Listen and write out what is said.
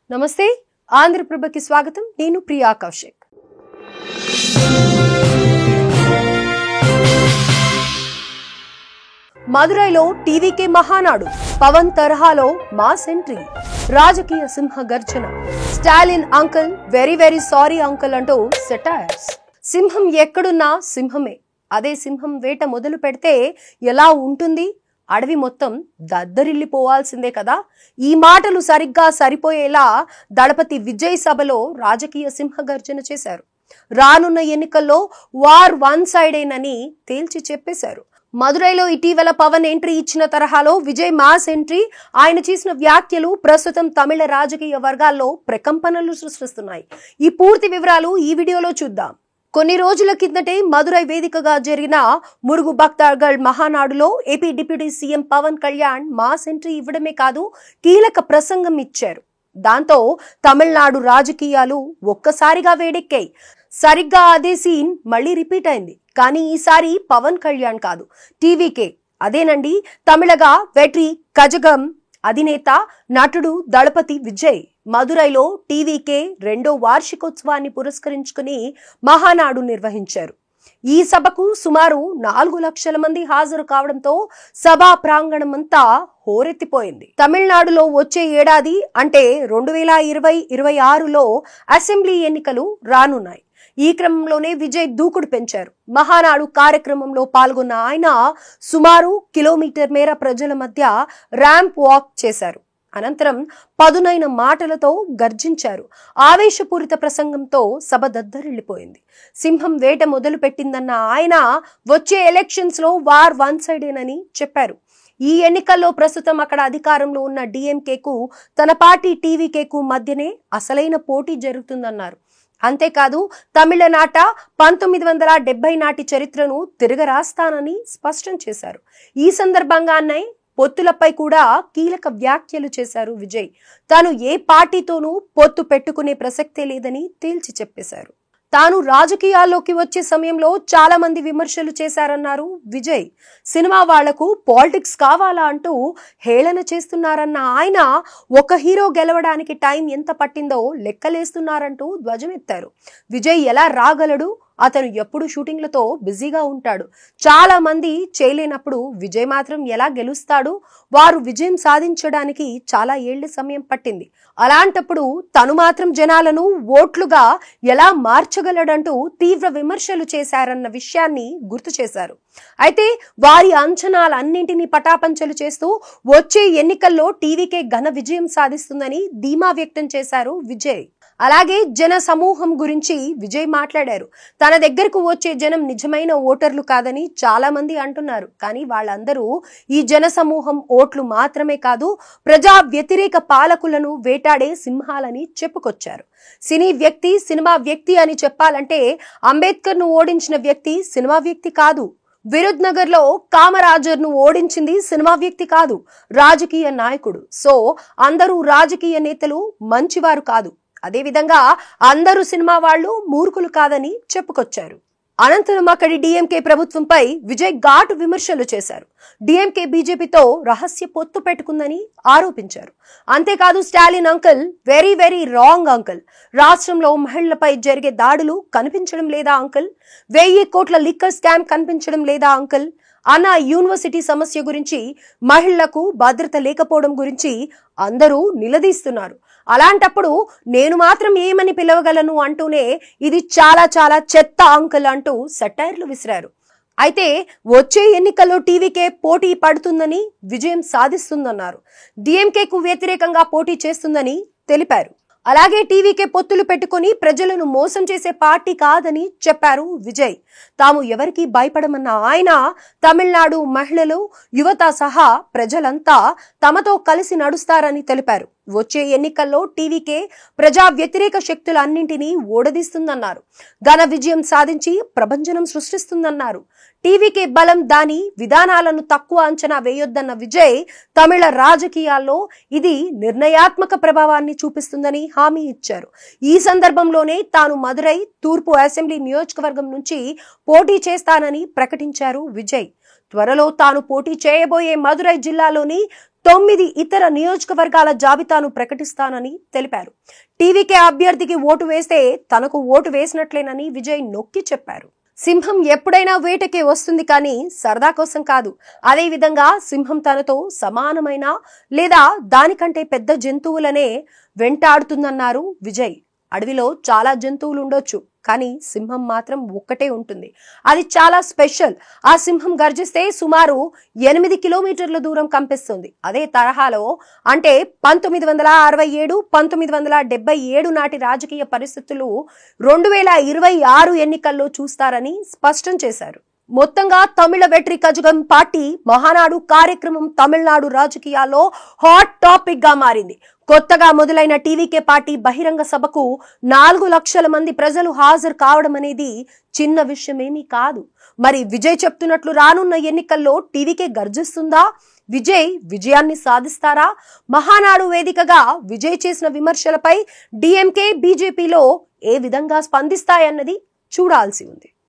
నమస్తే ఆంధ్రప్రభకి స్వాగతం నేను ప్రియా కౌశిక్ మదురైలో టీవీకే మహానాడు పవన్ తరహాలో మాస్ ఎంట్రీ రాజకీయ సింహ గర్జన Stalin uncle very sorry uncle అంటూ సెటైర్స్ సింహం ఎక్కడున్నా సింహమే అదే సింహం వేట మొదలు పెడితే ఎలా ఉంటుంది అడవి మొత్తం దద్దరిల్లిపోవాల్సిందే కదా ఈ మాటలు సరిగ్గా సరిపోయేలా దళపతి విజయ్ సభలో రాజకీయ సింహగర్జన చేశారు రానున్న ఎన్నికల్లో వార్ వన్ సైడేనని తేల్చి చెప్పేశారు మదురైలో ఇటీవల పవన్ ఎంట్రీ ఇచ్చిన తరహాలో విజయ్ మాస్ ఎంట్రీ ఆయన చేసిన వ్యాఖ్యలు ప్రస్తుతం తమిళ రాజకీయ వర్గాల్లో ప్రకంపనలు సృష్టిస్తున్నాయి ఈ పూర్తి వివరాలు ఈ వీడియోలో చూద్దాం కొన్ని రోజుల కిందటే మదురై వేదికగా జరిగిన మురుగు భక్తగళ్ మహానాడులో AP deputy CM Pavan Kalyan mass entry ఇవ్వడమే కాదు కీలక ప్రసంగం ఇచ్చారు దాంతో తమిళనాడు రాజకీయాలు ఒక్కసారిగా వేడెక్కాయి సరిగ్గా అదే సీన్ మళ్ళీ రిపీట్ అయింది కానీ ఈసారి పవన్ కళ్యాణ్ కాదు టీవీకే అదేనండి తమిళగా వెట్రి కజగం అధినేత నటుడు దళపతి విజయ్ మదురైలో టీవీకే 2వ వార్షికోత్సవాన్ని పురస్కరించుకుని మహానాడు నిర్వహించారు ఈ సభకు సుమారు 4 లక్షల మంది హాజరు కావడంతో సభా ప్రాంగణమంతా హోరెత్తిపోయింది తమిళనాడులో వచ్చే ఏడాది అంటే 2026లో అసెంబ్లీ ఎన్నికలు రానున్నాయి ఈ క్రమంలోనే విజయ్ దూకుడు పెంచారు మహానాడు కార్యక్రమంలో పాల్గొన్న ఆయన సుమారు కిలోమీటర్ మేర ప్రజల మధ్య ర్యాంప్ వాక్ చేశారు అనంతరం పదునైన మాటలతో గర్జించారు ఆవేశపూరిత ప్రసంగంతో సభ దద్దరిల్లిపోయింది సింహం వేట మొదలు పెట్టిందన్న ఆయన వచ్చే ఎలక్షన్స్ లో వార్ వన్ సైడేనని చెప్పారు ఈ ఎన్నికల్లో ప్రస్తుతం అక్కడ అధికారంలో ఉన్న డిఎంకేకు తన పార్టీ టీవీకేకు మధ్యనే అసలైన పోటీ జరుగుతుందన్నారు అంతేకాదు తమిళనాట 1970 నాటి చరిత్రను తిరగరాస్తానని స్పష్టం చేశారు ఈ సందర్భంగానే పొత్తులపై కూడా కీలక వ్యాఖ్యలు చేశారు విజయ్ తాను ఏ పార్టీతోనూ పొత్తు పెట్టుకునే ప్రసక్తే లేదని తేల్చి చెప్పేశారు తాను రాజకీయాల్లోకి వచ్చే సమయంలో చాలా మంది విమర్శలు చేశారన్నారు విజయ్ సినిమా వాళ్లకు పాలిటిక్స్ కావాలా అంటూ హేళన చేస్తున్నారన్న ఆయన ఒక హీరో గెలవడానికి టైం ఎంత పట్టిందో లెక్కలేస్తున్నారంటూ ధ్వజమెత్తారు విజయ్ ఎలా రాగలడు అతను ఎప్పుడు షూటింగ్లతో బిజీగా ఉంటాడు చాలా మంది చేయలేనప్పుడు విజయ్ మాత్రం ఎలా గెలుస్తాడు వారు విజయం సాధించడానికి చాలా ఏళ్ల సమయం పట్టింది అలాంటప్పుడు తను మాత్రం జనాలను ఓట్లుగా ఎలా మార్చగలడంటూ తీవ్ర విమర్శలు చేశారన్న విషయాన్ని గుర్తు చేశారు అయితే వారి అంచనాలన్నింటినీ పటాపంచలు చేస్తూ వచ్చే ఎన్నికల్లో టీవీకే ఘన విజయం సాధిస్తుందని ధీమా వ్యక్తం చేశారు విజయ్ అలాగే జన సమూహం గురించి విజయ్ మాట్లాడారు తన దగ్గరకు వచ్చే జనం నిజమైన ఓటర్లు కాదని చాలా మంది అంటున్నారు కానీ వాళ్ళందరూ ఈ జన సమూహం ఓట్లు మాత్రమే కాదు ప్రజా వ్యతిరేక పాలకులను వేటాడే సింహాలని చెప్పుకొచ్చారు సినీ వ్యక్తి సినిమా వ్యక్తి అని చెప్పాలంటే అంబేద్కర్ ను ఓడించిన వ్యక్తి సినిమా వ్యక్తి కాదు విరుద్ నగర్ లో కామరాజర్ ను ఓడించింది సినిమా వ్యక్తి కాదు రాజకీయ నాయకుడు సో అందరూ రాజకీయ నేతలు మంచివారు కాదు అదేవిధంగా అందరూ సినిమా వాళ్ళు మూర్ఖులు కాదని చెప్పుకొచ్చారు అనంతరం అక్కడి డిఎంకే ప్రభుత్వంపై విజయ్ ఘాటు విమర్శలు చేశారు డిఎంకే బీజేపీతో రహస్య పొత్తు పెట్టుకుందని ఆరోపించారు అంతేకాదు Stalin uncle very wrong uncle రాష్ట్రంలో మహిళలపై జరిగే దాడులు కనిపించడం లేదా అంకుల్ 1000 కోట్ల లిక్కర్ స్కామ్ కనిపించడం లేదా అంకుల్ అన్న యూనివర్సిటీ సమస్య గురించి మహిళలకు భద్రత లేకపోవడం గురించి అందరూ నిలదీస్తున్నారు అలాంటప్పుడు నేను మాత్రం ఏమని పిలవగలను అంటూనే ఇది చాలా చెత్త అంకుల్ అంటూ సెటైర్లు విసిరారు అయితే వచ్చే ఎన్నికల్లో టీవీకే పోటీ పడుతుందని విజయం సాధిస్తుందన్నారు డిఎంకేకు వ్యతిరేకంగా పోటీ చేస్తుందని తెలిపారు అలాగే టీవీకే పొత్తులు పెట్టుకుని ప్రజలను మోసం చేసే పార్టీ కాదని చెప్పారు విజయ్ తాము ఎవరికి భయపడమన్న ఆయన తమిళనాడు మహిళలు యువత సహా ప్రజలంతా తమతో కలిసి నడుస్తారని తెలిపారు వచ్చే ఎన్నికల్లో టీవీకే ప్రజా వ్యతిరేక శక్తులన్నింటినీ ఓడదీస్తుందన్నారు ఘన విజయం సాధించి ప్రభంజనం సృష్టిస్తుందన్నారు టీవీకే బలం దాని విధానాలను తక్కువ అంచనా వేయొద్దన్న విజయ్ తమిళ రాజకీయాల్లో ఇది నిర్ణయాత్మక ప్రభావాన్ని చూపిస్తుందని హామీ ఇచ్చారు ఈ సందర్భంలోనే తాను మదురై తూర్పు అసెంబ్లీ నియోజకవర్గం నుంచి పోటీ చేస్తానని ప్రకటించారు విజయ్ త్వరలో తాను పోటీ చేయబోయే మదురై జిల్లాలోని 9 ఇతర నియోజకవర్గాల జాబితాను ప్రకటిస్తానని తెలిపారు. టీవీకే అభ్యర్థికి ఓటు వేస్తే తనకు ఓటు వేసినట్లేనని విజయ్ నొక్కి చెప్పారు. సింహం ఎప్పుడైనా వేటకే వస్తుంది కానీ సరదా కోసం కాదు. అదే విధంగా సింహం తనతో సమానమైన లేదా దానికంటే పెద్ద జంతువులనే వెంటాడుతుందన్నారు విజయ్. అడవిలో చాలా జంతువులు ఉండొచ్చు, కానీ సింహం మాత్రం ఒక్కటే ఉంటుంది. అది చాలా స్పెషల్. ఆ సింహం గర్జిస్తే సుమారు 8 కిలోమీటర్ల దూరం కంపిస్తుంది. అదే తరహాలో అంటే 1967, 1977 నాటి రాజకీయ పరిస్థితులు 2026 ఎన్నికల్లో చూస్తారని స్పష్టం చేశారు. మొత్తంగా తమిళ వెట్రి కజగం పార్టీ మహానాడు కార్యక్రమం తమిళనాడు రాజకీయాల్లో హాట్ టాపిక్ గా మారింది. కొత్తగా మొదలైన టీవీకే పార్టీ బహిరంగ సభకు 4 లక్షల మంది ప్రజలు హాజరు కావడం అనేది చిన్న విషయమేమీ కాదు. మరి విజయ్ చెప్తున్నట్లు రానున్న ఎన్నికల్లో టీవీకే గర్జిస్తుందా? విజయ్ విజయాన్ని సాధిస్తారా? మహానాడు వేదికగా విజయ్ చేసిన విమర్శలపై డిఎంకే, బీజేపీలో ఏ విధంగా స్పందిస్తాయన్నది చూడాల్సి ఉంది.